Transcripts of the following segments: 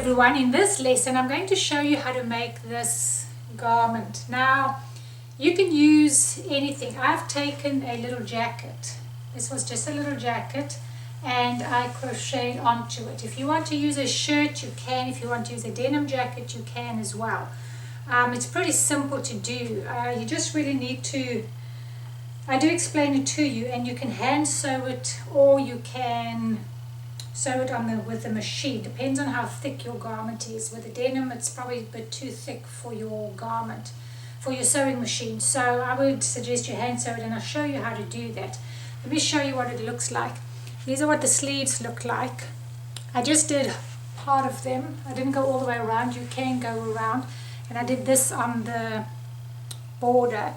everyone, in this lesson I'm going to show you how to make this garment. Now you can use anything. I've taken a little jacket. This was just a little jacket and I crocheted onto it. If you want to use a shirt you can, if you want to use a denim jacket you can as well. It's pretty simple to do. You just really need to, I do explain it to you, and you can hand sew it or you can sew it on with the machine. Depends on how thick your garment is. With the denim it's probably a bit too thick for your garment, for your sewing machine. So I would suggest you hand sew it, and I'll show you how to do that. Let me show you what it looks like. These are what the sleeves look like. I just did part of them. I didn't go all the way around. You can go around. And I did this on the border.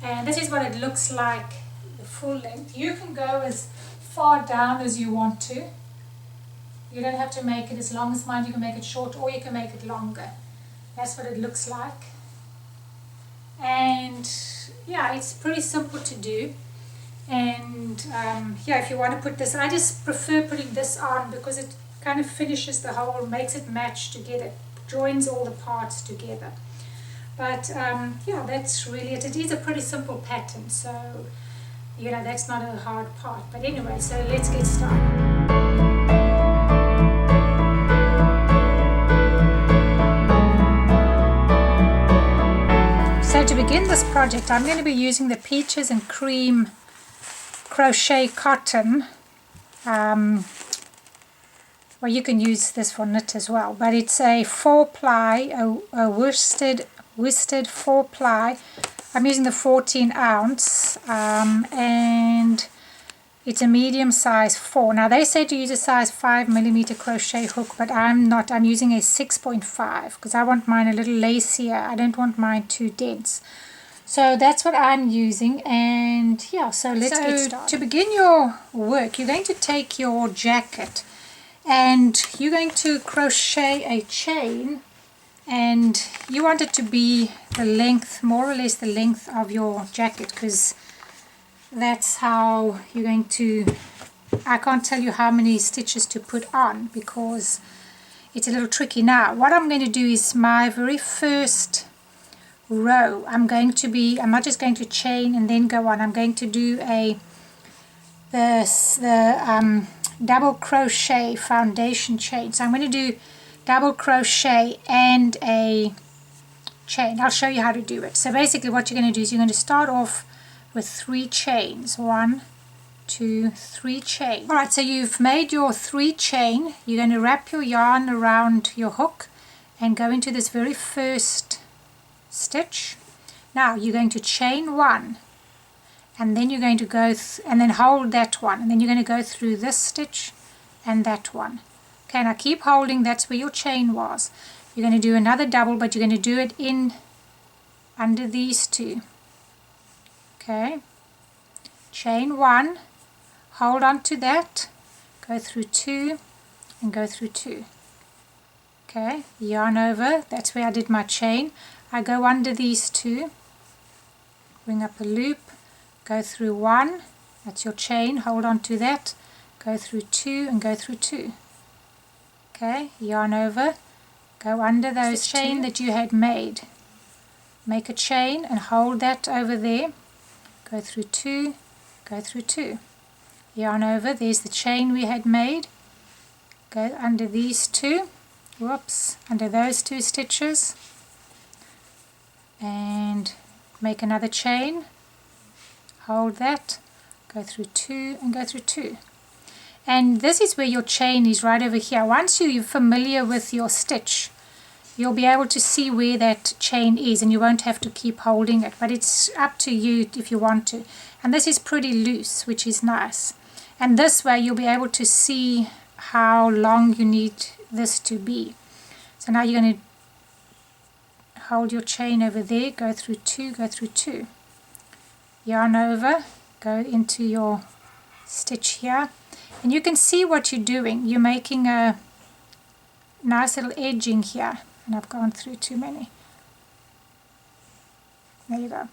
And this is what it looks like, the full length. You can go as far down as you want to. You don't have to make it as long as mine. You can make it short or you can make it longer. That's what it looks like. And yeah, it's pretty simple to do. And yeah, if you want to put this, I just prefer putting this on because it kind of finishes the whole, makes it match together, joins all the parts together. But yeah, that's really it. It is a pretty simple pattern, so you know that's not a hard part. But anyway, so let's get started. So to begin this project, I'm going to be using the Peaches and Cream crochet cotton. Well, you can use this for knit as well, but it's a 4-ply, a worsted 4-ply. I'm using the 14 ounce and it's a medium size 4. Now they say to use a size 5mm crochet hook, but I'm not. I'm using a 6.5 because I want mine a little lacier. I don't want mine too dense. So that's what I'm using, and yeah, so let's get started. To begin your work, you're going to take your jacket and you're going to crochet a chain, and you want it to be the length, more or less the length of your jacket, because that's how you're going to, I can't tell you how many stitches to put on because it's a little tricky. Now what I'm going to do is my very first row, I'm not just going to chain and then go on. I'm going to do the double crochet foundation chain. So I'm going to do double crochet and a chain. I'll show you how to do it. So basically what you're going to do is you're going to start off with 3 chains. 1, 2, 3 chains. Alright, so you've made your 3 chain. You're going to wrap your yarn around your hook and go into this very first stitch. Now you're going to chain 1, and then you're going to go and then hold that one, and then you're going to go through this stitch and that one. Okay, now keep holding. That's where your chain was. You're going to do another double, but you're going to do it in under these 2. Okay, chain 1, hold on to that, go through 2 and go through 2. Okay, yarn over. That's where I did my chain. I go under these 2, bring up a loop, go through 1, that's your chain, hold on to that, go through 2 and go through 2. Okay, yarn over, go under those chain that you had made, make a chain and hold that over there, go through 2, go through 2. Yarn over, there's the chain we had made, go under these 2, whoops, under those 2 stitches, and make another chain, hold that, go through 2 and go through 2. And this is where your chain is, right over here. Once you're familiar with your stitch, you'll be able to see where that chain is and you won't have to keep holding it, but it's up to you if you want to. And this is pretty loose, which is nice. And this way you'll be able to see how long you need this to be. So now you're going to hold your chain over there, go through 2, go through 2. Yarn over, go into your stitch here. And you can see what you're doing. You're making a nice little edging here. And I've gone through too many. There you go.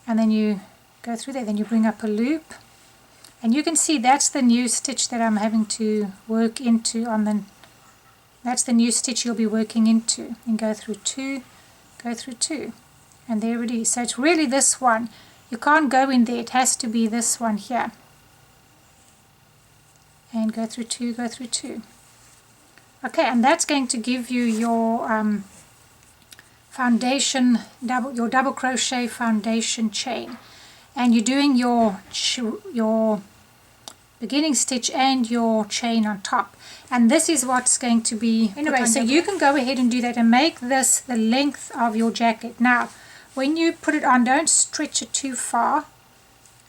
And then you go through there. Then you bring up a loop. And you can see that's the new stitch that I'm having to work into on the, that's the new stitch you'll be working into. And go through 2, go through 2. And there it is. So it's really this one. You can't go in there. It has to be this one here. And go through 2, go through 2. Okay, and that's going to give you your foundation, your double crochet foundation chain. And you're doing your beginning stitch and your chain on top. And this is what's going to be, anyway, so you can go ahead and do that and make this the length of your jacket. Now, when you put it on, don't stretch it too far,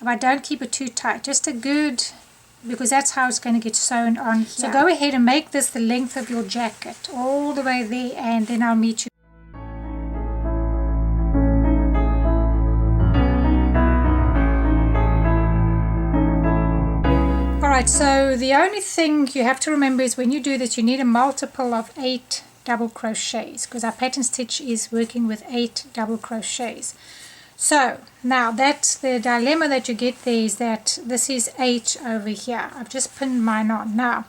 but don't keep it too tight. Just a good, because that's how it's going to get sewn on here. So go ahead and make this the length of your jacket, all the way there, and then I'll meet you. Alright, so the only thing you have to remember is when you do this, you need a multiple of 8 double crochets, because our pattern stitch is working with 8 double crochets. So now that's the dilemma that you get there, is that this is 8 over here. I've just pinned mine on. Now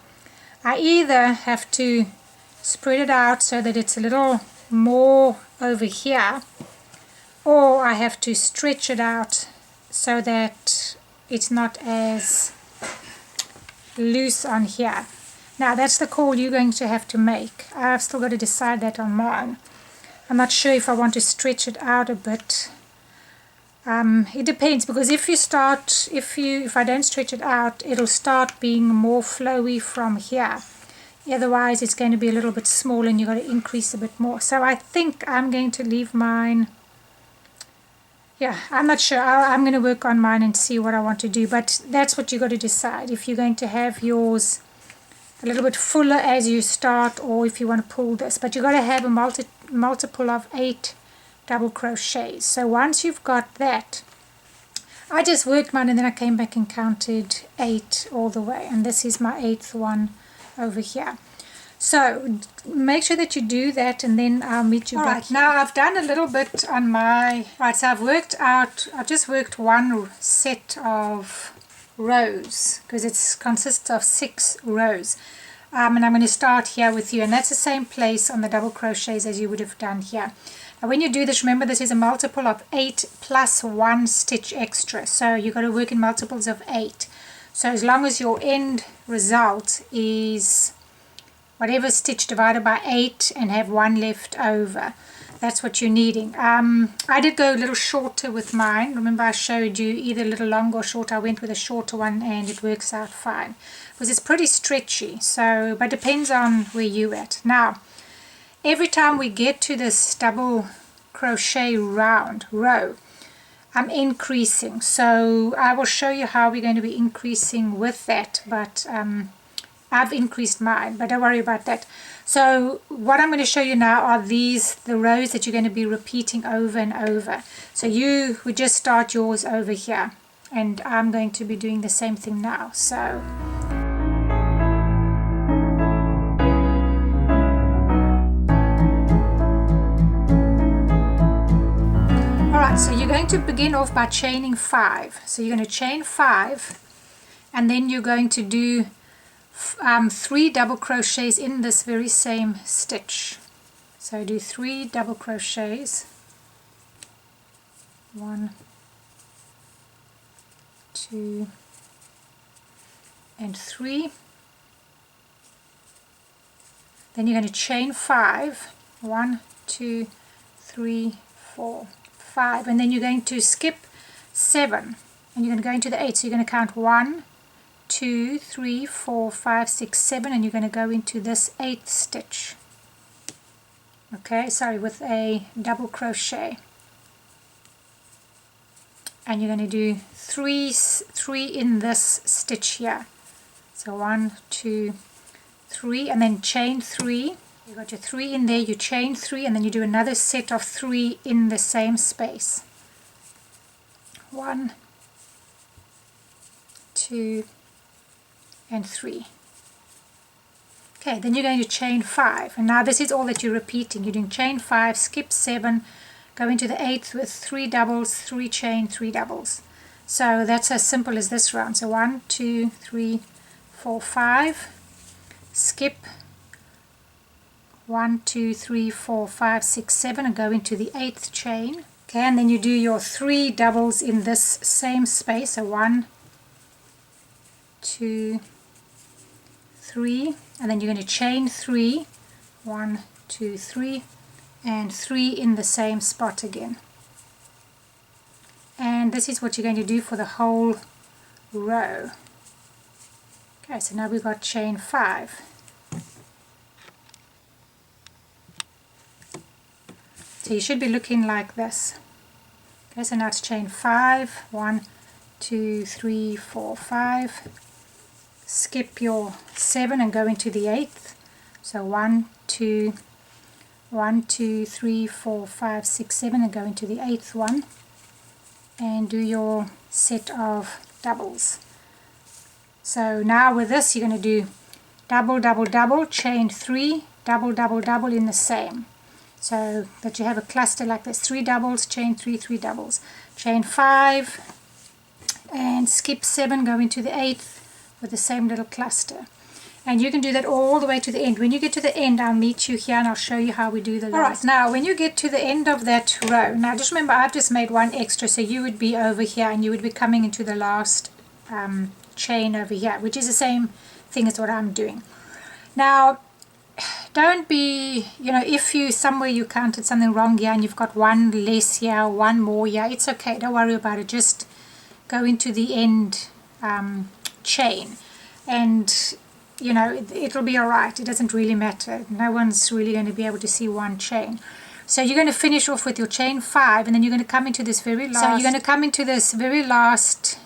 I either have to spread it out so that it's a little more over here, or I have to stretch it out so that it's not as loose on here. Now that's the call you're going to have to make. I've still got to decide that on mine. I'm not sure if I want to stretch it out a bit. It depends, because if I don't stretch it out, it'll start being more flowy from here. Otherwise it's going to be a little bit small and you've got to increase a bit more. So I think I'm going to leave mine. Yeah, I'm not sure. I'm going to work on mine and see what I want to do. But that's what you've got to decide. If you're going to have yours a little bit fuller as you start, or if you want to pull this. But you've got to have a multiple of 8 double crochets. So once you've got that, I just worked mine and then I came back and counted 8 all the way. And this is my 8th one over here. So make sure that you do that, and then I'll meet you back. Alright, now I've done a little bit on my, right, so I've just worked one set of rows, because it consists of 6 rows. And I'm going to start here with you, and that's the same place on the double crochets as you would have done here. Now when you do this, remember this is a multiple of 8 plus 1 stitch extra, so you've got to work in multiples of 8. So as long as your end result is whatever stitch divided by 8 and have 1 left over, that's what you're needing. I did go a little shorter with mine. Remember I showed you either a little longer or shorter. I went with a shorter one and it works out fine, because it's pretty stretchy. So, but depends on where you're at. Now every time we get to this double crochet round row, I'm increasing. So I will show you how we're going to be increasing with that, but I've increased mine, but don't worry about that. So what I'm going to show you now are the rows that you're going to be repeating over and over. So you would just start yours over here, and I'm going to be doing the same thing now. So alright, so you're going to begin off by chaining 5. So you're going to chain 5, and then you're going to do 3 double crochets in this very same stitch. So do 3 double crochets, 1, 2 and 3. Then you're going to chain 5, 1, 2, 3, 4, 5, and then you're going to skip 7, and you're going to go into the 8. So you're going to count 1, 2, 3, 4, 5, 6, 7, and you're going to go into this 8th stitch. Okay, sorry, with a double crochet. And you're going to do 3 in this stitch here. So 1, 2, 3, and then chain 3. You've got your 3 in there, you chain 3, and then you do another set of 3 in the same space. 1, 2, and 3. Okay, then you're going to chain 5, and now this is all that you're repeating. You're doing chain 5, skip 7, go into the 8th with 3 doubles, 3 chain, 3 doubles. So that's as simple as this round. So 1, 2, 3, 4, 5, skip 1, 2, 3, 4, 5, 6, 7 and go into the 8th chain. Okay, and then you do your 3 doubles in this same space. So 1, 2, 3, and then you're going to chain 3, 1, 2, 3, and 3 in the same spot again. And this is what you're going to do for the whole row. Okay, so now we've got chain 5. So you should be looking like this. Okay, so now it's chain 5, 1, 2, 3, 4, 5. Skip your 7 and go into the 8th. So 1, 2, 3, 4, 5, 6, 7 and go into the 8th one. And do your set of doubles. So now with this you're going to do double, double, double, chain 3, double, double, double in the same. So that you have a cluster like this, 3 doubles, chain 3, 3 doubles, chain 5 and skip 7, go into the 8th with the same little cluster. And you can do that all the way to the end. When you get to the end, I'll meet you here and I'll show you how we do the last. Alright, now when you get to the end of that row, now just remember I've just made one extra, so you would be over here and you would be coming into the last chain over here, which is the same thing as what I'm doing. Now, don't be, if you somewhere you counted something wrong here and you've got one less here, one more here, it's okay, don't worry about it. Just go into the end chain and it'll be alright. It doesn't really matter. No one's really going to be able to see one chain. So you're going to finish off with your chain 5 and then you're going to come into this very last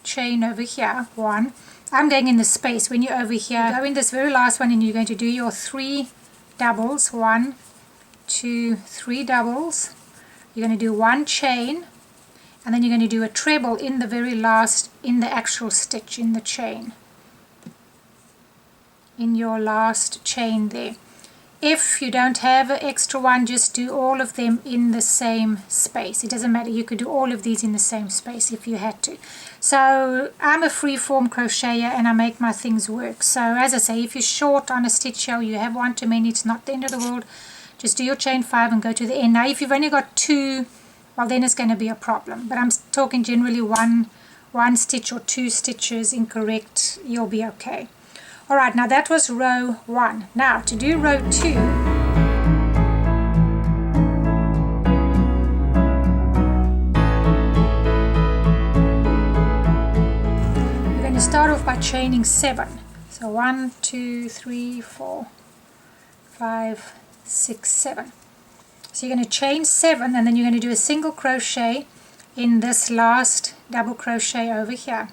chain over here, 1. I'm going in the space. When you're over here, go in this very last one and you're going to do your 3 doubles, 1, 2, 3 doubles. You're going to do 1 chain and then you're going to do a treble in the very last, in the actual stitch in the chain. In your last chain there. If you don't have an extra one, just do all of them in the same space. It doesn't matter, you could do all of these in the same space if you had to. So I'm a free-form crocheter and I make my things work. So as I say, if you're short on a stitch here, you have one too many, it's not the end of the world. Just do your chain 5 and go to the end. Now if you've only got 2, well then it's going to be a problem. But I'm talking generally one stitch or 2 stitches incorrect, you'll be okay. Alright, now that was row 1. Now to do row 2, you're going to start off by chaining 7. So 1, 2, 3, 4, 5, 6, 7. So you're going to chain 7 and then you're going to do a single crochet in this last double crochet over here.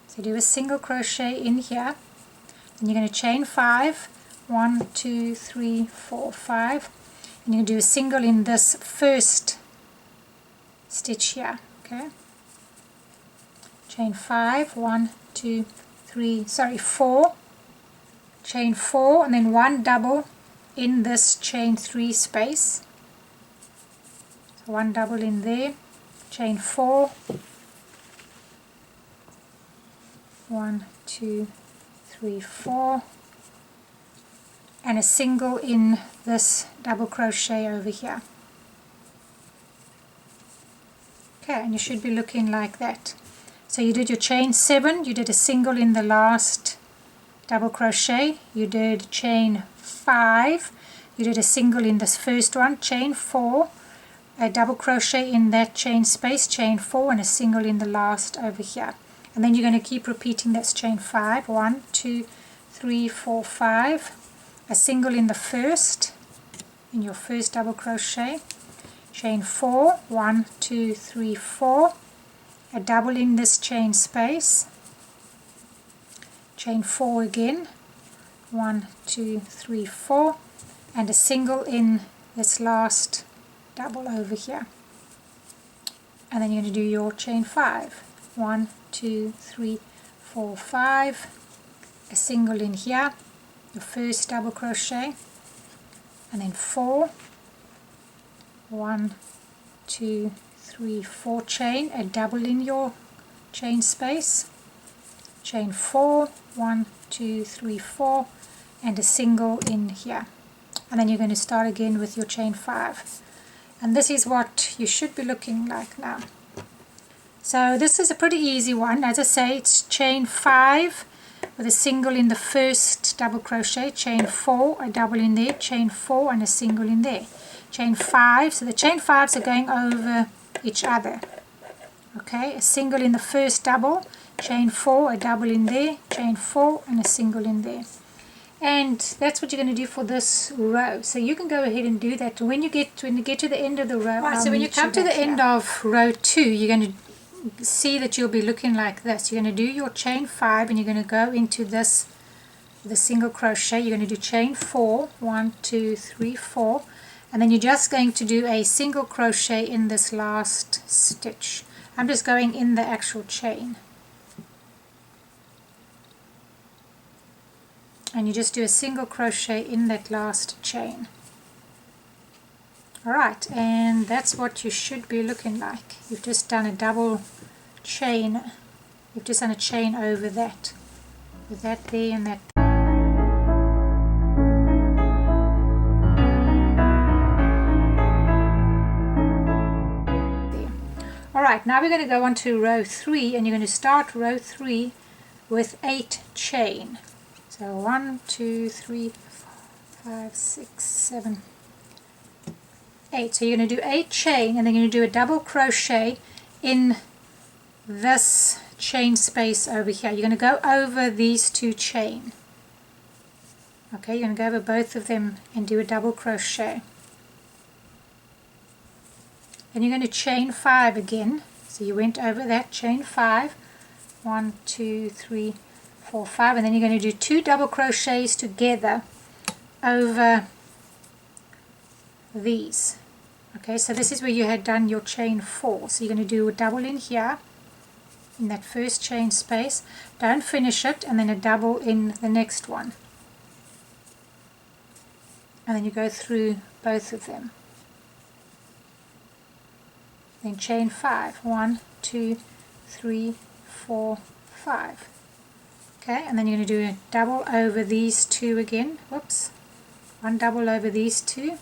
So do a single crochet in here. And you're going to chain 5, 1, 2, 3, 4, 5, and you're going to do a single in this first stitch here, okay? Chain 5, 1, 2, 3, 4, chain 4, and then 1 double in this chain 3 space. So 1 double in there, chain 4, 1, 2, 3, 4, and a single in this double crochet over here. Okay, and you should be looking like that. So you did your chain 7, you did a single in the last double crochet, you did chain 5, you did a single in this first one, chain 4, a double crochet in that chain space, chain 4, and a single in the last over here. And then you're going to keep repeating. That's chain 5, 1, 2, 3, 4, 5, a single in the first, in your first double crochet, chain 4, 1, 2, 3, 4, a double in this chain space, chain 4 again, 1, 2, 3, 4, and a single in this last double over here. And then you're going to do your chain 5, 1, 2, 3, 4, 5, a single in here, your first double crochet, and then 4, 1, 2, 3, 4 chain, a double in your chain space, chain 4, 1, 2, 3, 4, and a single in here. And then you're going to start again with your chain 5. And this is what you should be looking like now. So this is a pretty easy one. As I say, it's chain 5 with a single in the first double crochet, chain 4, a double in there, chain 4 and a single in there, chain 5. So the chain 5s are going over each other. Okay, a single in the first double, chain 4, a double in there, chain 4 and a single in there. And that's what you're going to do for this row. So you can go ahead and do that. When you get to the end of the row, right, so when you come to the end of row 2, you're going to see that you'll be looking like this. You're going to do your chain 5 and you're going to go into this with a single crochet. You're going to do chain 4, 1, 2, 3, 4, and then you're just going to do a single crochet in this last stitch. I'm just going in the actual chain. And you just do a single crochet in that last chain. Alright, and that's what you should be looking like. You've just done a double chain. You've just done a chain over that. With that there and that. There. Alright, now we're going to go on to row 3, and you're going to start row 3 with 8 chain. So 1, 2, 3, 4, 5, 6, 7, 8. So you're going to do 8 chain, and then you're going to do a double crochet in this chain space over here. You're going to go over these 2 chain. Okay, you're going to go over both of them and do a double crochet. Then you're going to chain 5 again. So you went over that, chain 5, 1, 2, 3, 4, 5, and then you're going to do 2 double crochets together over these. Okay, so this is where you had done your chain 4. So you're going to do a double in here in that first chain space, don't finish it, and then a double in the next one, and then you go through both of them. Then chain 5, 1, 2, 3, 4, 5. Okay, and then you're going to do a double over these 2 again. Whoops. 1 double over these 2.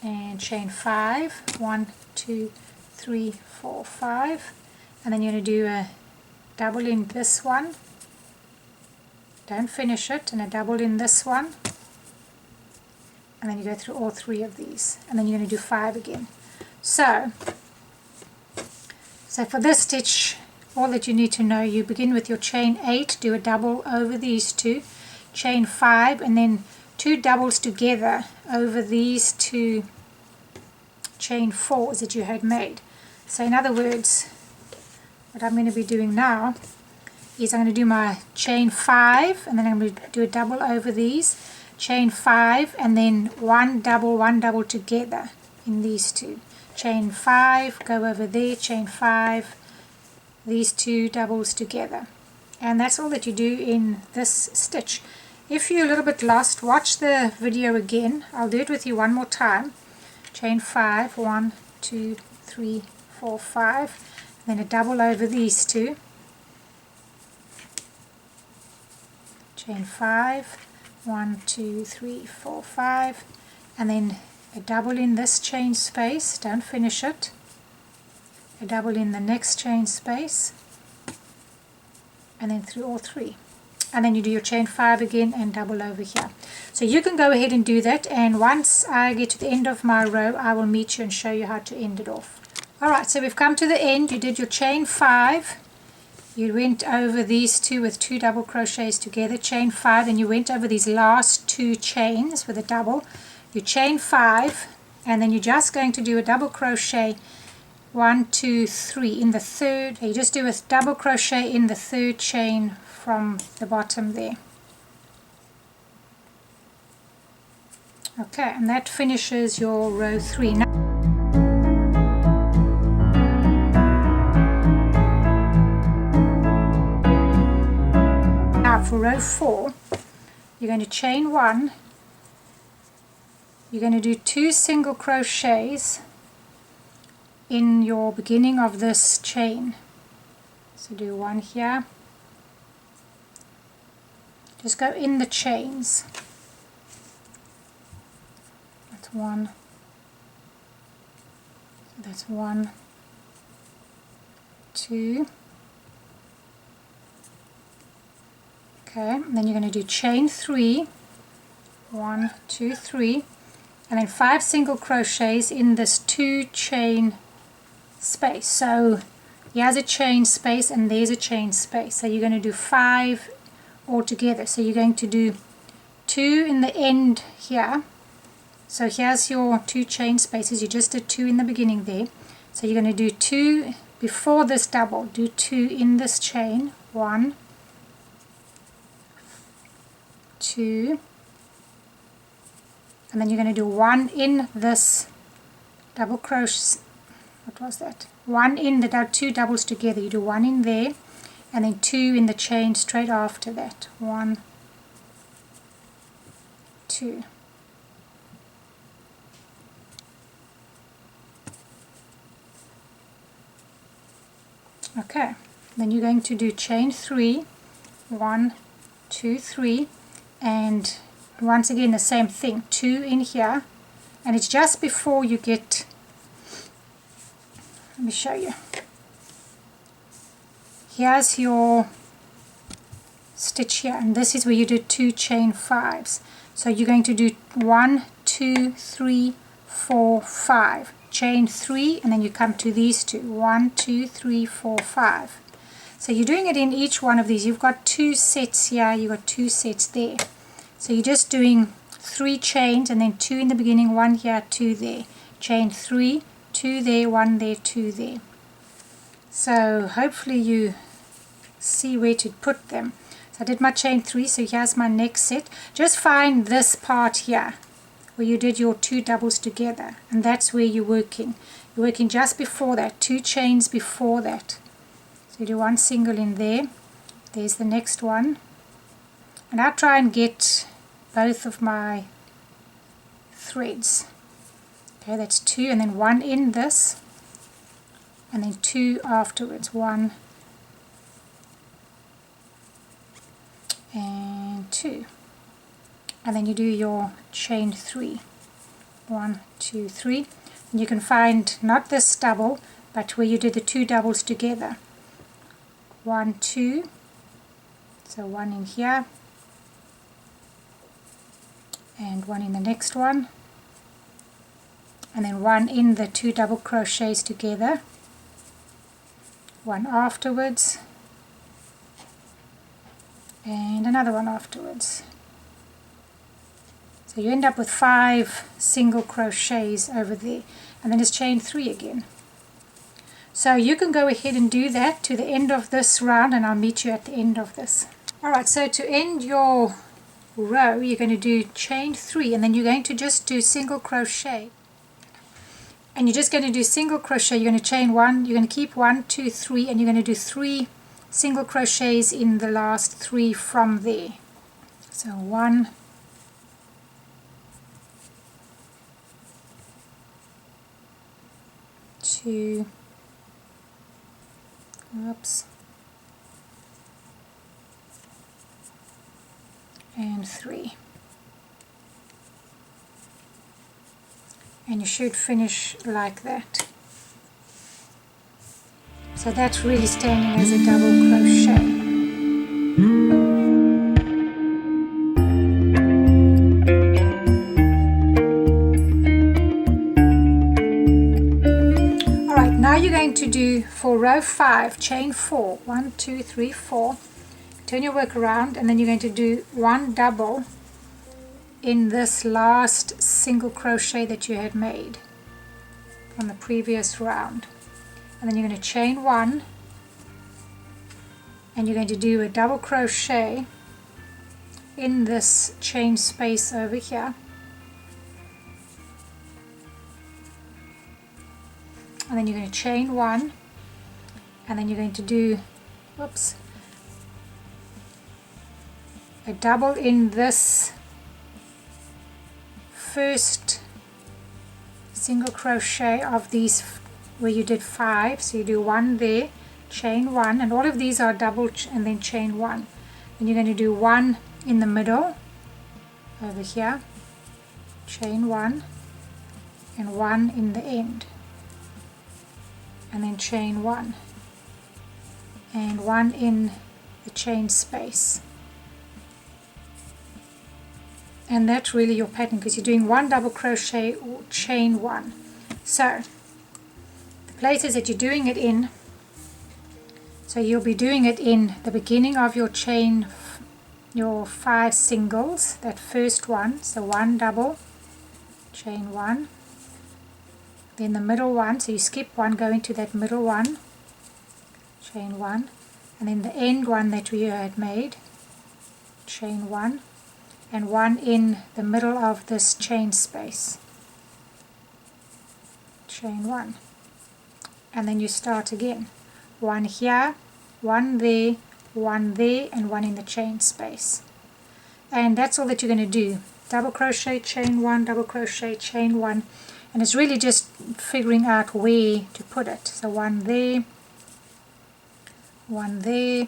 And chain 5. 1, 2, 3, 4, 5. And then you're going to do a double in this one. Don't finish it. And a double in this one. And then you go through all 3 of these. And then you're going to do 5 again. So for this stitch, all that you need to know, you begin with your chain 8, do a double over these 2, chain 5, and then 2 doubles together over these 2 chain 4s that you had made. So in other words, what I'm going to be doing now is I'm going to do my chain 5, and then I'm going to do a double over these, chain 5, and then 1 double together in these 2. Chain 5, go over there, chain 5, these 2 doubles together, and that's all that you do in this stitch. If you're a little bit lost, watch the video again. I'll do it with you one more time. Chain 5, 1, 2, 3, 4, 5, then a double over these 2, chain 5, 1, 2, 3, 4, 5, and then a double in this chain space, don't finish it, a double in the next chain space, and then through all 3, and then you do your chain 5 again and double over here. So you can go ahead and do that, and once I get to the end of my row I will meet you and show you how to end it off. Alright, so we've come to the end. You did your chain 5, you went over these 2 with 2 double crochets together, chain 5, and you went over these last 2 chains with a double, you chain 5, and then you're just going to do a double crochet 1, 2, 3 in the third. You just do a double crochet in the third chain from the bottom there. Okay, and that finishes your row 3. Now for row 4, you're going to chain 1, you're going to do 2 single crochets in your beginning of this chain. So do one here, just go in the chains. That's one, that's 1, 2, okay, and then you're going to do chain 3, 1, 2, 3, and then 5 single crochets in this 2 chain space. So here's a chain space and there's a chain space, so you're going to do 5 altogether. So you're going to do 2 in the end here. So here's your 2 chain spaces. You just did 2 in the beginning there, so you're going to do 2 before this double, do 2 in this chain, 1, 2, and then you're going to do 1 in this double crochet. What was that? 1 in the 2 doubles together. You do 1 in there, and then 2 in the chain straight after that. 1, 2. Okay, then you're going to do chain 3, 1, 2, 3, and once again the same thing, 2 in here, and it's just before you get, let me show you, here's your stitch here, and this is where you do 2 chain 5s. So you're going to do 1, 2, 3, 4, 5, chain 3, and then you come to these 2, 1, 2, 3, 4, 5. So you're doing it in each one of these. You've got 2 sets here, you've got 2 sets there. So you're just doing 3 chains and then 2 in the beginning, 1 here, 2 there. Chain 3, 2 there, 1 there, 2 there. So hopefully you see where to put them. So I did my chain 3, so here's my next set. Just find this part here where you did your 2 doubles together, and that's where you're working. You're working just before that, 2 chains before that. So you do 1 single in there, there's the next one, and I'll try and get both of my threads. Okay, that's 2, and then 1 in this, and then 2 afterwards, 1 and 2. And then you do your chain 3, 1, 2, 3, and you can find not this double but where you did the 2 doubles together, 1, 2, so 1 in here and 1 in the next one, and then 1 in the 2 double crochets together, 1 afterwards, and another one afterwards. So you end up with 5 single crochets over there, and then it's chain 3 again. So you can go ahead and do that to the end of this round, and I'll meet you at the end of this. Alright, so to end your row you're going to do chain 3, and then you're going to just do single crochet, and you're just going to do single crochet. You're going to chain 1, you're going to keep 1, 2, 3, and you're going to do 3 single crochets in the last 3 from there. So 1, 2, oops, and 3, and you should finish like that. So that's really standing as a double crochet. Alright, now you're going to do for row 5, chain 4, 1, 2, 3, 4, turn your work around, and then you're going to do 1 double in this last single crochet that you had made from the previous round. And then you're going to chain 1, and you're going to do a double crochet in this chain space over here, and then you're going to chain 1, and then you're going to do, whoops, a double in this first single crochet of these where you did 5, so you do 1 there, chain 1, and all of these are double and then chain 1. And you're going to do 1 in the middle over here, chain 1, and 1 in the end, and then chain 1, and 1 in the chain space. And that's really your pattern, because you're doing 1 double crochet or chain 1. So the places that you're doing it in, so you'll be doing it in the beginning of your chain, your 5 singles, that first one, so 1 double, chain 1, then the middle one, so you skip 1, go into that middle one, chain 1, and then the end one that we had made, chain 1, and 1 in the middle of this chain space, chain 1, and then you start again, 1 here, 1 there, 1 there, and 1 in the chain space. And that's all that you're going to do. Double crochet, chain 1, double crochet, chain 1, and it's really just figuring out where to put it. So 1 there, 1 there,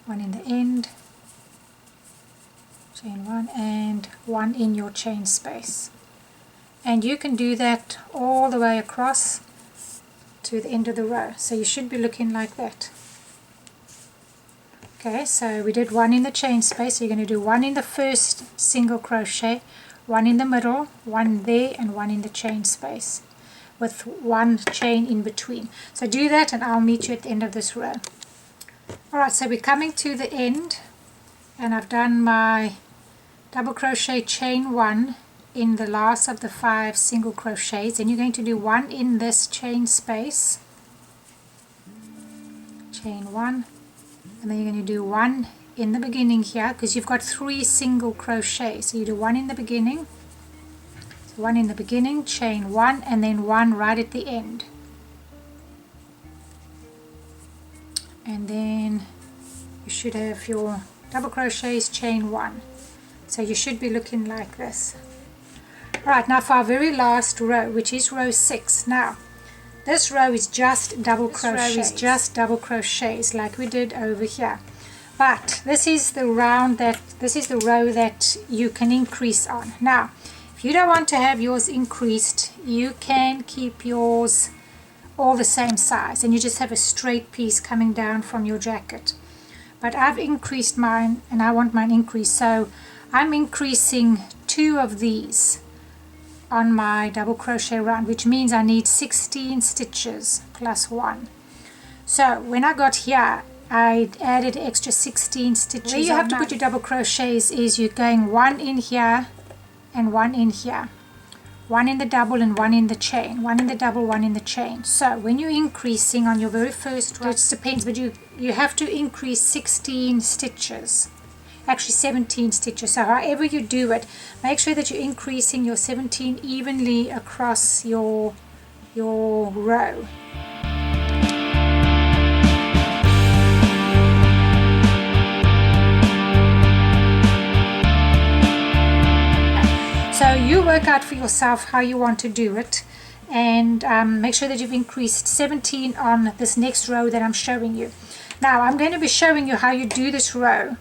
1 in the end, chain 1, and 1 in your chain space. And you can do that all the way across to the end of the row, so you should be looking like that. Okay, so we did 1 in the chain space, so you're going to do 1 in the first single crochet, 1 in the middle, 1 there, and 1 in the chain space with 1 chain in between. So do that and I'll meet you at the end of this row. Alright, so we're coming to the end, and I've done my double crochet, chain 1 in the last of the 5 single crochets, and you're going to do 1 in this chain space, chain 1, and then you're going to do 1 in the beginning here, because you've got 3 single crochets, so you do 1 in the beginning, so 1 in the beginning, chain 1, and then 1 right at the end, and then you should have your double crochets, chain 1, so you should be looking like this. Right, now for our very last row, which is row 6. Now this row is just double crochets, like we did over here, but this is the row that you can increase on. Now if you don't want to have yours increased, you can keep yours all the same size and you just have a straight piece coming down from your jacket, but I've increased mine and I want mine increased, so I'm increasing 2 of these on my double crochet round, which means I need 16 stitches plus 1. So when I got here, I added extra 16 stitches. Where you have to put your double crochets is you're going 1 in here and 1 in here, 1 in the double and 1 in the chain, 1 in the double, 1 in the chain. So when you're increasing on your very first row, it depends, but you have to increase 16 stitches. Actually 17 stitches, so however you do it, make sure that you're increasing your 17 evenly across your row. So you work out for yourself how you want to do it, and make sure that you've increased 17 on this next row that I'm showing you. Now I'm going to be showing you how you do this row,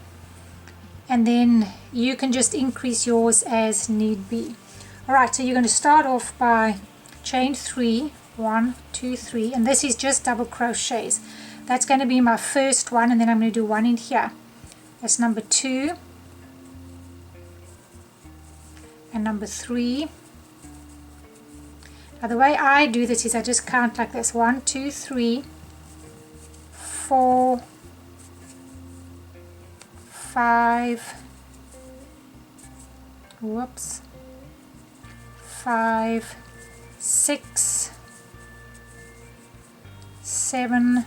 and then you can just increase yours as need be. Alright, so you're going to start off by chain 3, 1, 2, 3, and this is just double crochets. That's going to be my first one, and then I'm going to do 1 in here. That's number 2 and number 3. Now the way I do this is I just count like this: 1, 2, 3, 4, 5, 5, 6, 7,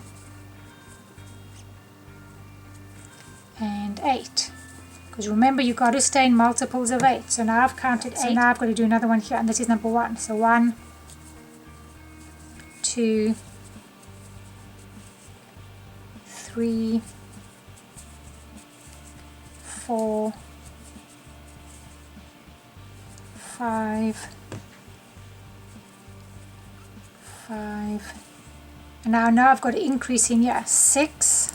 and 8. Because remember, you've got to stay in multiples of 8. So now I've counted 8. So now I've got to do another one here, and this is number 1. So 1, 2, 3, 4, 5, 5, and now I've got to increase in here, 6,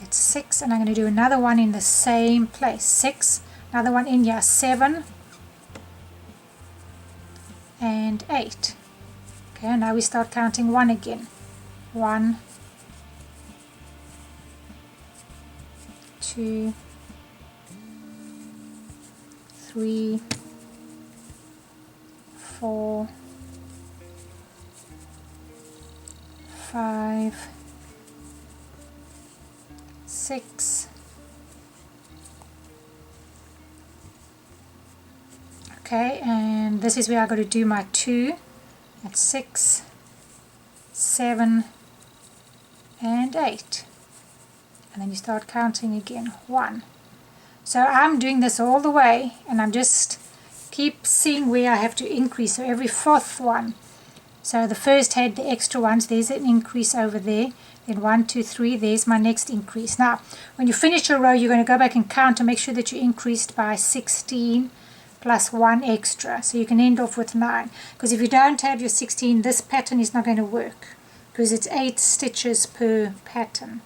that's 6, and I'm going to do another one in the same place, 6, another one in here, 7 and 8. Okay, now we start counting 1 again, 1, 2, 3, 4, 5, 6. Okay, and this is where I got to do my 2. That's 6, 7, and 8. And then you start counting again, 1. So I'm doing this all the way, and I'm just keep seeing where I have to increase. So every 4th one. So the first had the extra ones, there's an increase over there. Then 1, 2, 3, there's my next increase. Now, when you finish your row, you're going to go back and count to make sure that you increased by 16 plus 1 extra. So you can end off with 9. Because if you don't have your 16, this pattern is not going to work. Because it's 8 stitches per pattern.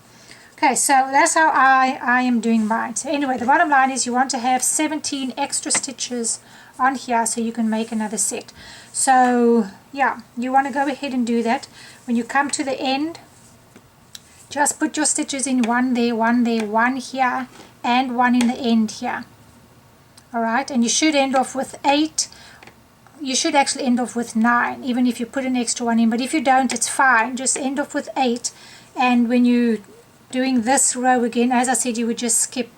Okay, so that's how I am doing mine. So anyway, the bottom line is you want to have 17 extra stitches on here so you can make another set. So yeah, you want to go ahead and do that. When you come to the end, just put your stitches in, 1 there, 1 there, 1 here, and 1 in the end here. Alright, and you should end off with 8. You should actually end off with 9, even if you put an extra one in. But if you don't, it's fine. Just end off with 8. And when you're doing this row again, as I said, you would just skip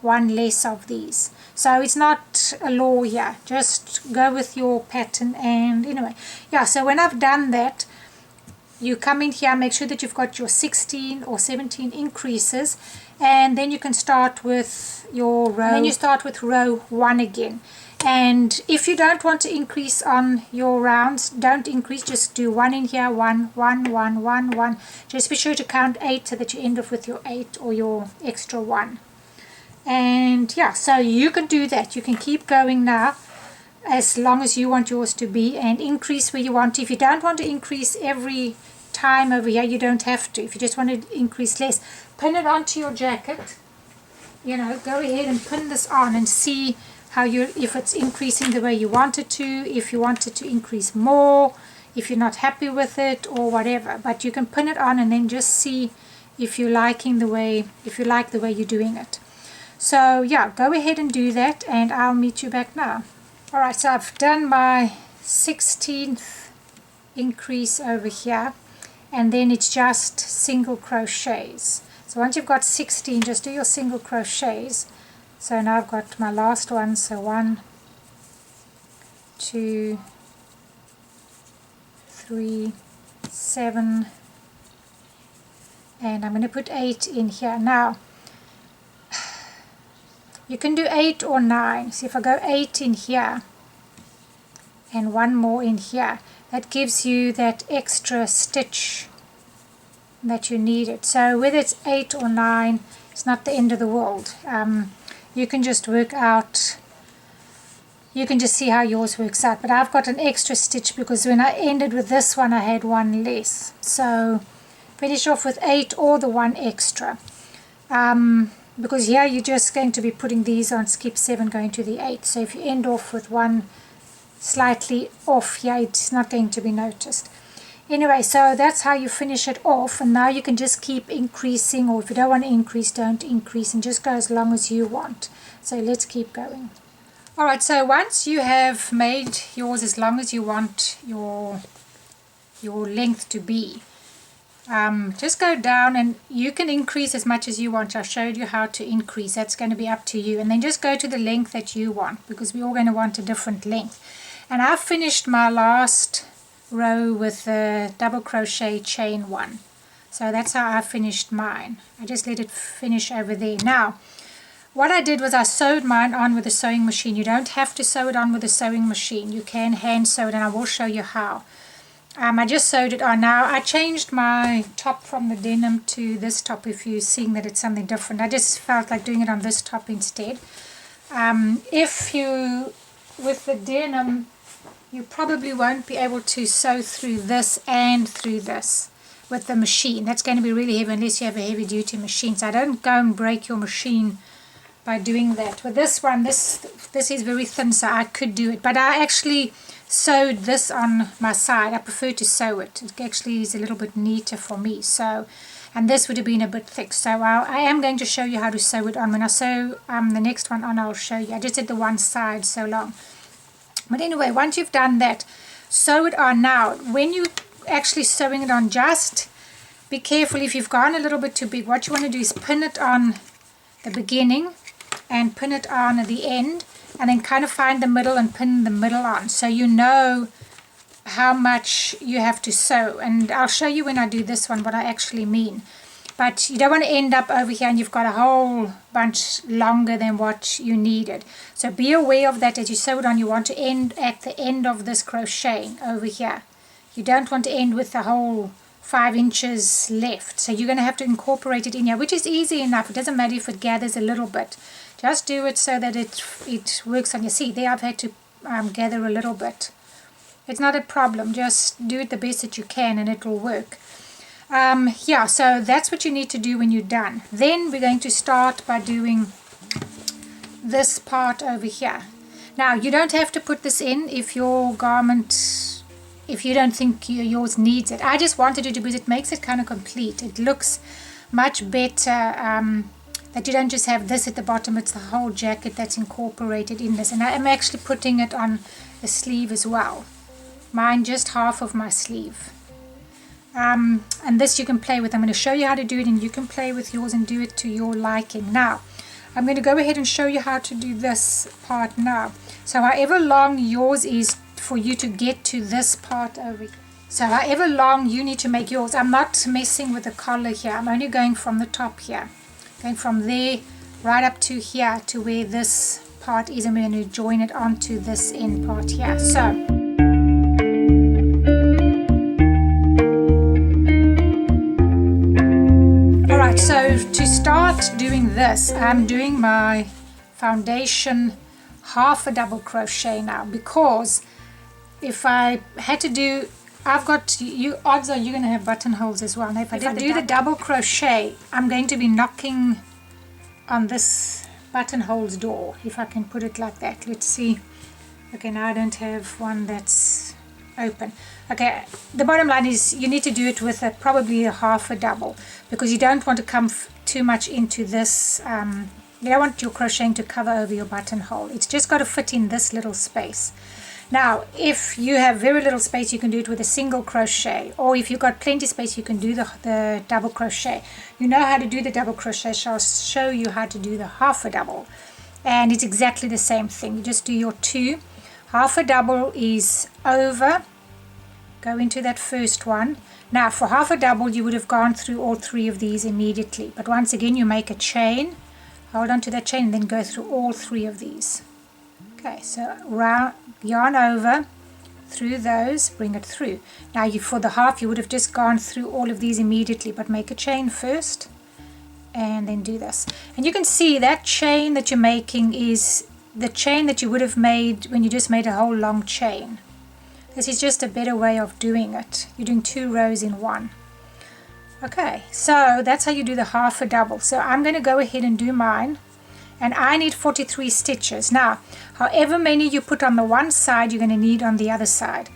1 less of these. So it's not a law here. Just go with your pattern. And anyway, yeah, so when I've done that, you come in here, make sure that you've got your 16 or 17 increases, and then you can start with your row. And then you start with row 1 again. And if you don't want to increase on your rounds, don't increase, just do 1 in here, 1, 1, 1, 1, 1. Just be sure to count 8 so that you end up with your 8 or your extra 1. And yeah, so you can do that. You can keep going now as long as you want yours to be, and increase where you want to. If you don't want to increase every time over here, you don't have to. If you just want to increase less, pin it onto your jacket. You know, go ahead and pin this on and see how if it's increasing the way you want it to, if you want it to increase more, if you're not happy with it or whatever. But you can pin it on and then just see if you're liking the way, if you like the way you're doing it. So yeah, go ahead and do that, and I'll meet you back now. Alright, so I've done my 16th increase over here, and then it's just single crochets. So once you've got 16, just do your single crochets. So now I've got my last one, so 1, 2, 3, 7, and I'm going to put 8 in here. Now, you can do 8 or 9. So if I go 8 in here, and 1 more in here, that gives you that extra stitch that you needed. So whether it's 8 or 9, it's not the end of the world. You can just work out, you can just see how yours works out. But I've got an extra stitch because when I ended with this one, I had 1 less. So finish off with 8 or the 1 extra. Because here you're just going to be putting these on, skip 7 going to the 8. So if you end off with 1 slightly off here, it's not going to be noticed. Anyway, so that's how you finish it off, and now you can just keep increasing, or if you don't want to increase, don't increase, and just go as long as you want. So let's keep going. Alright, so once you have made yours as long as you want your length to be, just go down, and you can increase as much as you want. I showed you how to increase. That's going to be up to you. And then just go to the length that you want, because we're all going to want a different length. And I've finished my last row with a double crochet chain 1. So that's how I finished mine. I just let it finish over there. Now, what I did was I sewed mine on with a sewing machine. You don't have to sew it on with a sewing machine. You can hand sew it, and I will show you how. I just sewed it on. Now I changed my top from the denim to this top, if you're seeing that it's something different. I just felt like doing it on this top instead. If you, with the denim, you probably won't be able to sew through this and through this with the machine. That's going to be really heavy unless you have a heavy duty machine. So don't go and break your machine by doing that. With this one, this is very thin, so I could do it, but I actually sewed this on my side. I prefer to sew it. It actually is a little bit neater for me. So, and this would have been a bit thick, so I am going to show you how to sew it on. When I sew the next one on, I'll show you. I just did the one side so long. But anyway, once you've done that, sew it on. Now when you actually sewing it on, just be careful if you've gone a little bit too big. What you want to do is pin it on the beginning and pin it on at the end, and then kind of find the middle and pin the middle on, so you know how much you have to sew. And I'll show you when I do this one what I actually mean. But you don't want to end up over here and you've got a whole bunch longer than what you needed. So be aware of that as you sew it on. You want to end at the end of this crocheting over here. You don't want to end with the whole 5 inches left. So you're going to have to incorporate it in here, which is easy enough. It doesn't matter if it gathers a little bit. Just do it so that it works on your. See, there I've had to gather a little bit. It's not a problem. Just do it the best that you can and it will work. Yeah, so that's what you need to do when you're done. Then we're going to start by doing this part over here. Now, you don't have to put this in if your garment, if you don't think yours needs it. I just wanted it to, because it makes it kind of complete. It looks much better that you don't just have this at the bottom. It's the whole jacket that's incorporated in this. And I am actually putting it on the sleeve as well. Mine just half of my sleeve. And this you can play with. I'm going to show you how to do it, and you can play with yours and do it to your liking. Now, I'm going to go ahead and show you how to do this part now. So however long yours is for you to get to this part over here. So however long you need to make yours. I'm not messing with the collar here. I'm only going from the top here. Going from there right up to here to where this part is. I'm going to join it onto this end part here. So so to start doing this, I'm doing my foundation half a double crochet now, because if I had to do, I've got, you odds are you're going to have buttonholes as well. Now if I do the double crochet, I'm going to be knocking on this buttonhole's door, if I can put it like that. Let's see. Okay, now I don't have one that's open. Okay, the bottom line is you need to do it with probably a half a double, because you don't want to come too much into this. You don't want your crocheting to cover over your buttonhole. It's just got to fit in this little space. Now, if you have very little space, you can do it with a single crochet, or if you've got plenty space, you can do the double crochet. You know how to do the double crochet, so I'll show you how to do the half a double, and it's exactly the same thing. You just do your 2. Half a double is over, go into that first one. Now for half a double you would have gone through all 3 of these immediately, but once again you make a chain, hold on to that chain, and then go through all 3 of these. Okay, so round, yarn over through those, bring it through. Now for the half you would have just gone through all of these immediately, but make a chain first and then do this. And you can see that chain that you're making is the chain that you would have made when you just made a whole long chain. This is just a better way of doing it. You're doing 2 rows in one. Okay, so that's how you do the half a double. So I'm going to go ahead and do mine, and I need 43 stitches. Now, however many you put on the one side, you're going to need on the other side.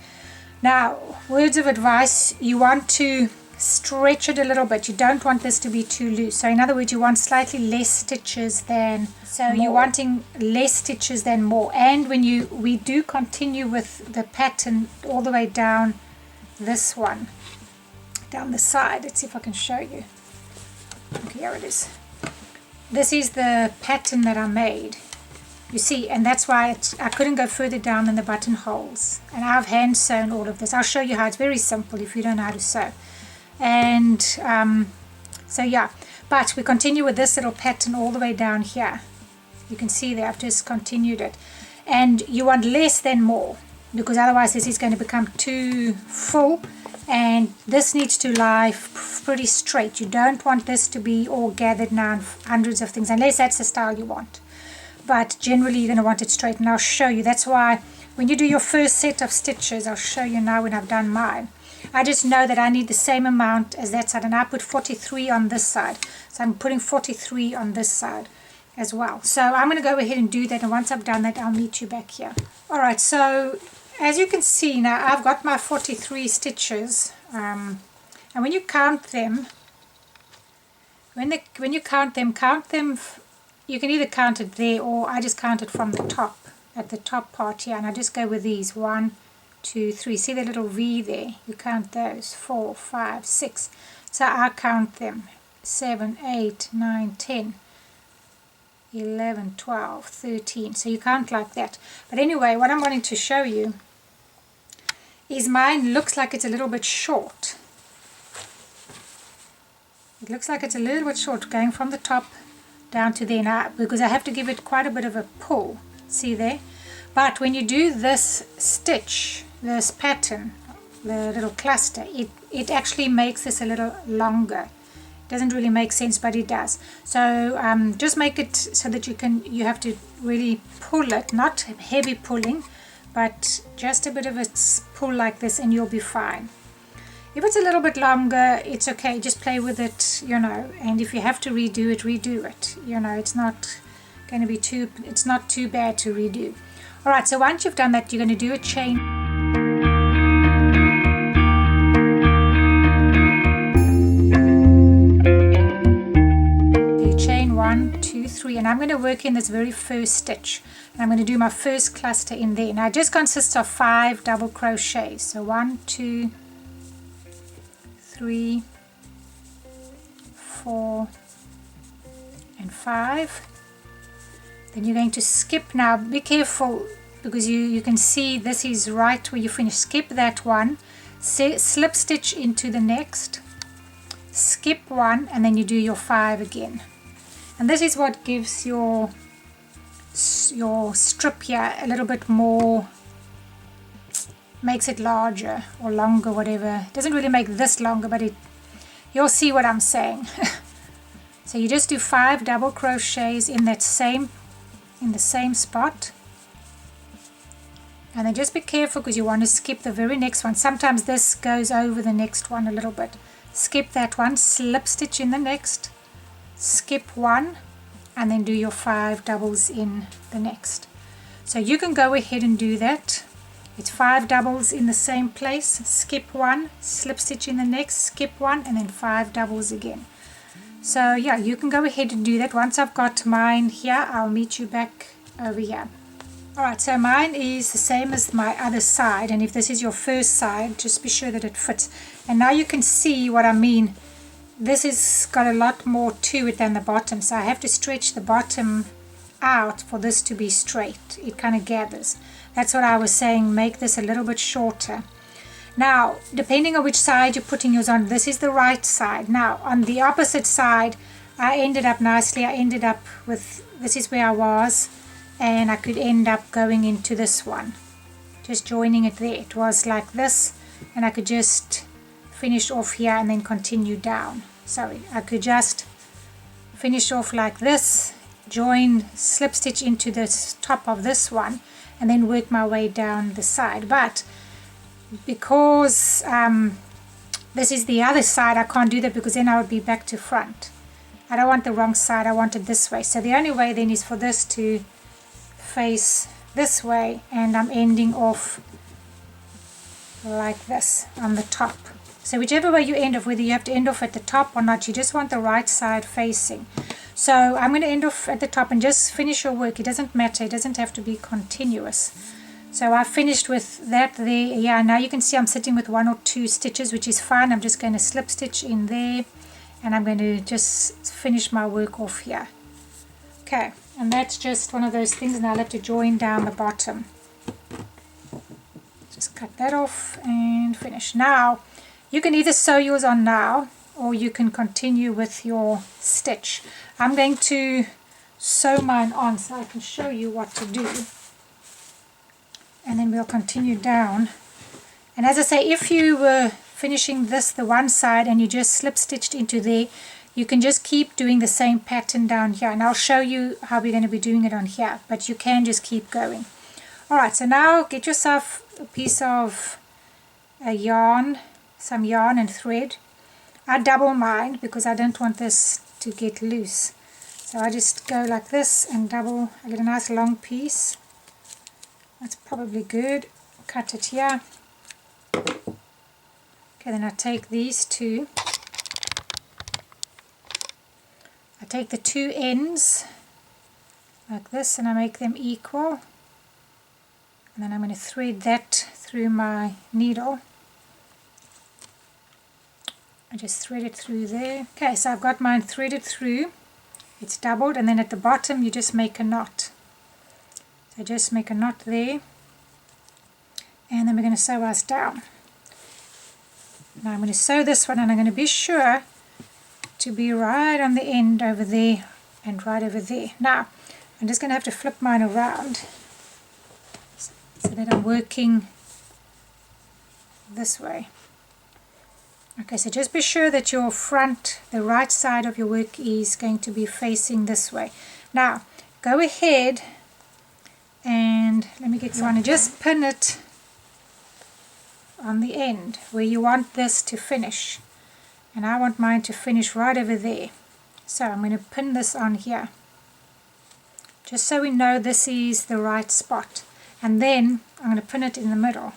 Now, words of advice, you want to stretch it a little bit. You don't want this to be too loose. So in other words, you want slightly less stitches than more. You're wanting less stitches than more. And when we do continue with the pattern all the way down this one, down the side. Let's see if I can show you. Okay, here it is. This is the pattern that I made. You see, and that's why I couldn't go further down than the buttonholes. And I've hand sewn all of this. I'll show you how. It's very simple if you don't know how to sew. And so yeah, but we continue with this little pattern all the way down here. You can see there I've just continued it, and you want less than more, because otherwise this is going to become too full, and this needs to lie pretty straight. You don't want this to be all gathered now in hundreds of things, unless that's the style you want, but generally you're going to want it straight. And I'll show you. That's why when you do your first set of stitches, I'll show you now when I've done mine, I just know that I need the same amount as that side, and I put 43 on this side, so I'm putting 43 on this side as well. So I'm going to go ahead and do that, and once I've done that I'll meet you back here. Alright, so as you can see now I've got my 43 stitches, and when you count them, when you count them, you can either count it there, or I just count it from the top, at the top part here, and I just go with these 1, 2, 3. See the little V there? You count those. 4, 5, 6. So I count them. 7, 8, 9, 10, 11, 12, 13. So you count like that. But anyway, what I'm wanting to show you is mine looks like it's a little bit short. It looks like it's a little bit short, going from the top down to there now, because I have to give it quite a bit of a pull. See there? But when you do this stitch, this pattern, the little cluster, it actually makes this a little longer. It doesn't really make sense, but it does. So just make it so that you have to really pull it, not heavy pulling, but just a bit of a pull like this, and you'll be fine. If it's a little bit longer, it's okay, just play with it, you know, and if you have to redo it, you know, it's not going to be it's not too bad to redo. Alright, so once you've done that, you're going to do a chain. Do chain 1, 2, 3, and I'm going to work in this very first stitch, and I'm going to do my first cluster in there. Now it just consists of 5 double crochets, so 1, 2, 3, 4, and 5. Then you're going to skip. Now be careful, because you can see this is right where you finish. Skip that one, slip stitch into the next, skip one, and then you do your 5 again. And this is what gives your strip here a little bit more, makes it larger or longer, whatever. It doesn't really make this longer, but you'll see what I'm saying. So you just do 5 double crochets in the same spot, and then just be careful, because you want to skip the very next one. Sometimes this goes over the next one a little bit. Skip that one, slip stitch in the next, skip one, and then do your 5 doubles in the next. So you can go ahead and do that. It's 5 doubles in the same place, skip one, slip stitch in the next, skip one, and then 5 doubles again. So yeah, you can go ahead and do that. Once I've got mine here, I'll meet you back over here. Alright, so mine is the same as my other side, and if this is your first side, just be sure that it fits. And now you can see what I mean. This has got a lot more to it than the bottom, so I have to stretch the bottom out for this to be straight. It kind of gathers. That's what I was saying, make this a little bit shorter. Now, depending on which side you're putting yours on, this is the right side. Now, on the opposite side, I ended up nicely. I ended up with, this is where I was, and I could end up going into this one. Just joining it there. It was like this, and I could just finish off here and then continue down. Sorry, I could just finish off like this, join, slip stitch into the top of this one, and then work my way down the side. But because this is the other side, I can't do that, because then I would be back to front. I don't want the wrong side, I want it this way. So the only way then is for this to face this way, and I'm ending off like this on the top. So whichever way you end off, whether you have to end off at the top or not, you just want the right side facing. So I'm going to end off at the top and just finish your work. It doesn't matter, it doesn't have to be continuous. So I finished with that there. Yeah, now you can see I'm sitting with 1 or 2 stitches, which is fine. I'm just going to slip stitch in there, and I'm going to just finish my work off here. Okay, and that's just one of those things, and I'll have to join down the bottom. Just cut that off and finish. Now, you can either sew yours on now, or you can continue with your stitch. I'm going to sew mine on so I can show you what to do. And then we'll continue down. And as I say, if you were finishing this the one side and you just slip stitched into there, you can just keep doing the same pattern down here, and I'll show you how we're going to be doing it on here, but you can just keep going. Alright, so now get yourself a piece of yarn, some yarn and thread. I double mine because I don't want this to get loose. So I just go like this and double. I get a nice long piece. That's probably good. Cut it here. Okay, then I take these two. I take the two ends like this and I make them equal. And then I'm going to thread that through my needle. I just thread it through there. Okay, so I've got mine threaded through. It's doubled, and then at the bottom you just make a knot. So just make a knot there. And then we're going to sew ours down. Now I'm going to sew this one, and I'm going to be sure to be right on the end over there and right over there. Now I'm just going to have to flip mine around so that I'm working this way. Okay, so just be sure that your front, the right side of your work is going to be facing this way. Now go ahead and let me get you want to just pin it on the end where you want this to finish, and I want mine to finish right over there. So I'm going to pin this on here just so we know this is the right spot, and then I'm going to pin it in the middle.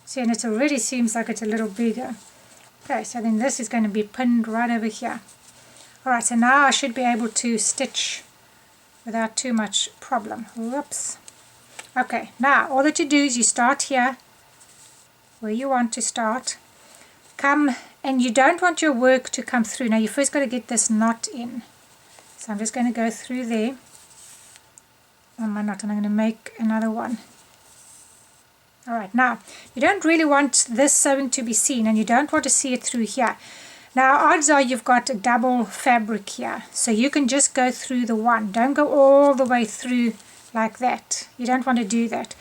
See, and it already seems like it's a little bigger. Okay, so then this is going to be pinned right over here. Alright, so now I should be able to stitch without too much problem. Whoops. Okay, now all that you do is you start here where you want to start. Come, and you don't want your work to come through. Now you first got to get this knot in. So I'm just going to go through there on my knot, and I'm going to make another one. Alright, now you don't really want this sewing to be seen, and you don't want to see it through here. Now odds are you've got a double fabric here, so you can just go through the one. Don't go all the way through like that. You don't want to do that.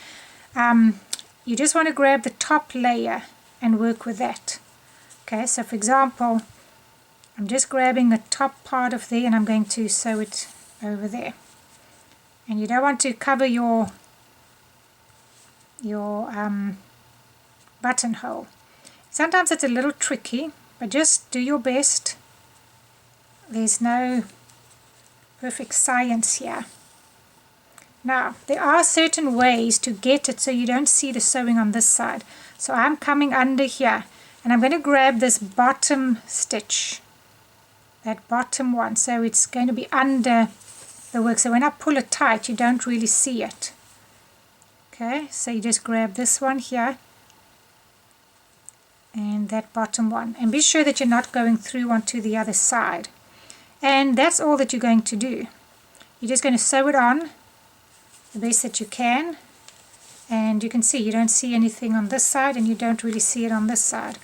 You just want to grab the top layer and work with that. Okay, so for example, I'm just grabbing the top part of there and I'm going to sew it over there. And you don't want to cover your buttonhole. Sometimes it's a little tricky, but just do your best. There's no perfect science here. Now, there are certain ways to get it so you don't see the sewing on this side. So I'm coming under here, and I'm going to grab this bottom stitch, that bottom one, so it's going to be under the work. So when I pull it tight, you don't really see it. Okay, so you just grab this one here, and that bottom one. And be sure that you're not going through onto the other side. And that's all that you're going to do. You're just going to sew it on the best that you can, and you can see you don't see anything on this side and you don't really see it on this side.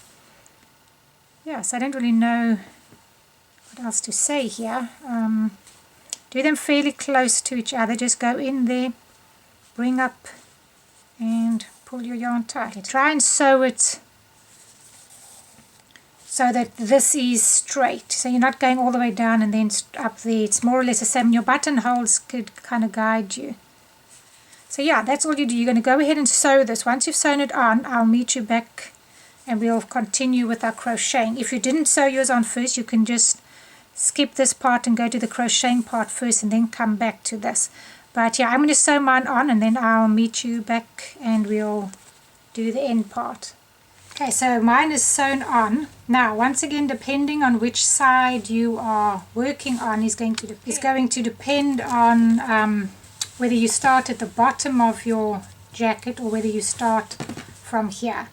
Yes, I don't really know what else to say here. Do them fairly close to each other. Just go in there, bring up and pull your yarn tight. Okay, try and sew it so that this is straight, so you're not going all the way down and then up there. It's more or less the same. Your buttonholes could kind of guide you. So yeah, that's all you do. You're going to go ahead and sew this. Once you've sewn it on, I'll meet you back and we'll continue with our crocheting. If you didn't sew yours on first, you can just skip this part and go to the crocheting part first and then come back to this. But yeah, I'm going to sew mine on and then I'll meet you back and we'll do the end part. Okay, so mine is sewn on. Now, once again, depending on which side you are working on is going to depend on whether you start at the bottom of your jacket or whether you start from here.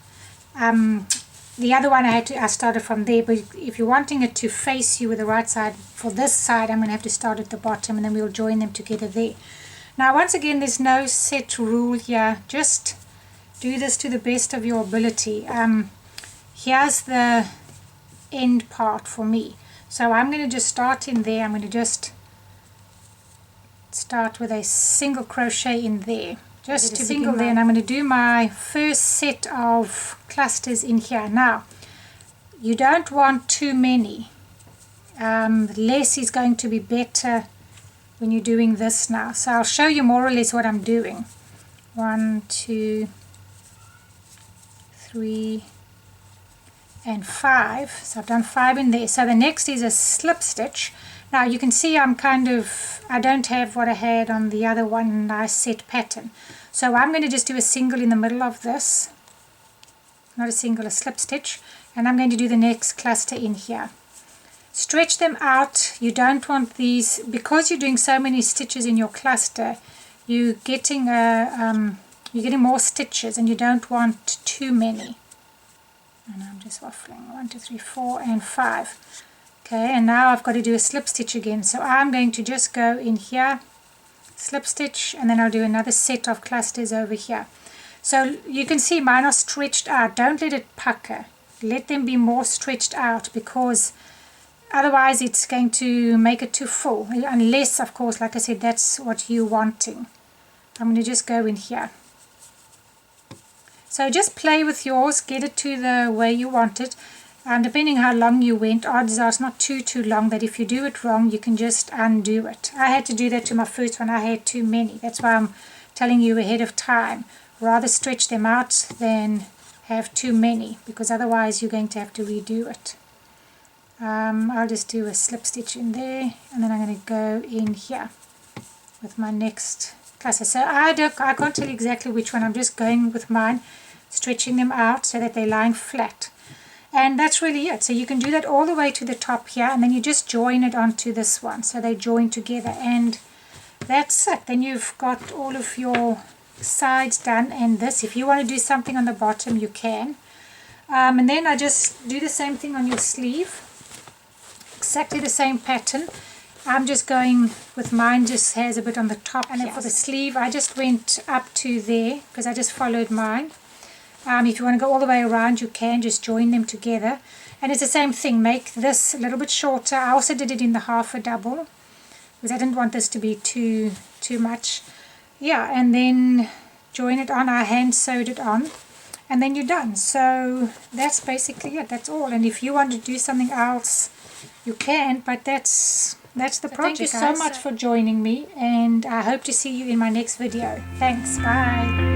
The other one I started from there, but if you're wanting it to face you with the right side, for this side I'm going to have to start at the bottom and then we'll join them together there. Now once again, there's no set rule here, just do this to the best of your ability. Here's the end part for me, so I'm going to just start in there. I'm going to just start with a single crochet in there, just to single there, and I'm going to do my first set of clusters in here. Now you don't want too many, less is going to be better when you're doing this now. So I'll show you more or less what I'm doing. 1, 2, 3 and 5. So I've done 5 in there. So the next is a slip stitch. Now you can see I don't have what I had on the other one, nice set pattern. So I'm going to just do a single in the middle of this. Not a single, a slip stitch. And I'm going to do the next cluster in here. Stretch them out. You don't want these, because you're doing so many stitches in your cluster, you're getting more stitches and you don't want too many. And I'm just waffling. 1, 2, 3, 4 and 5. Okay, and now I've got to do a slip stitch again. So I'm going to just go in here, slip stitch, and then I'll do another set of clusters over here. So you can see mine are stretched out. Don't let it pucker. Let them be more stretched out, because otherwise it's going to make it too full. Unless, of course, like I said, that's what you're wanting. I'm going to just go in here. So just play with yours, get it to the way you want it. Depending how long you went, odds are it's not too long, that if you do it wrong, you can just undo it. I had to do that to my first one. I had too many. That's why I'm telling you ahead of time. Rather stretch them out than have too many, because otherwise you're going to have to redo it. I'll just do a slip stitch in there, and then I'm going to go in here with my next cluster. So I can't tell you exactly which one. I'm just going with mine, stretching them out so that they're lying flat. And that's really it. So you can do that all the way to the top here, and then you just join it onto this one. So they join together, and that's it. Then you've got all of your sides done, and this, if you want to do something on the bottom, you can. And then I just do the same thing on your sleeve. Exactly the same pattern. I'm just going with mine, just has a bit on the top. And then for the sleeve, I just went up to there because I just followed mine. If you want to go all the way around, you can just join them together. And it's the same thing. Make this a little bit shorter. I also did it in the half a double because I didn't want this to be too much. Yeah, and then join it on. I hand sewed it on, and then you're done. So that's basically it. That's all. And if you want to do something else, you can. But that's the project. Thank you so much for joining me, and I hope to see you in my next video. Thanks. Bye.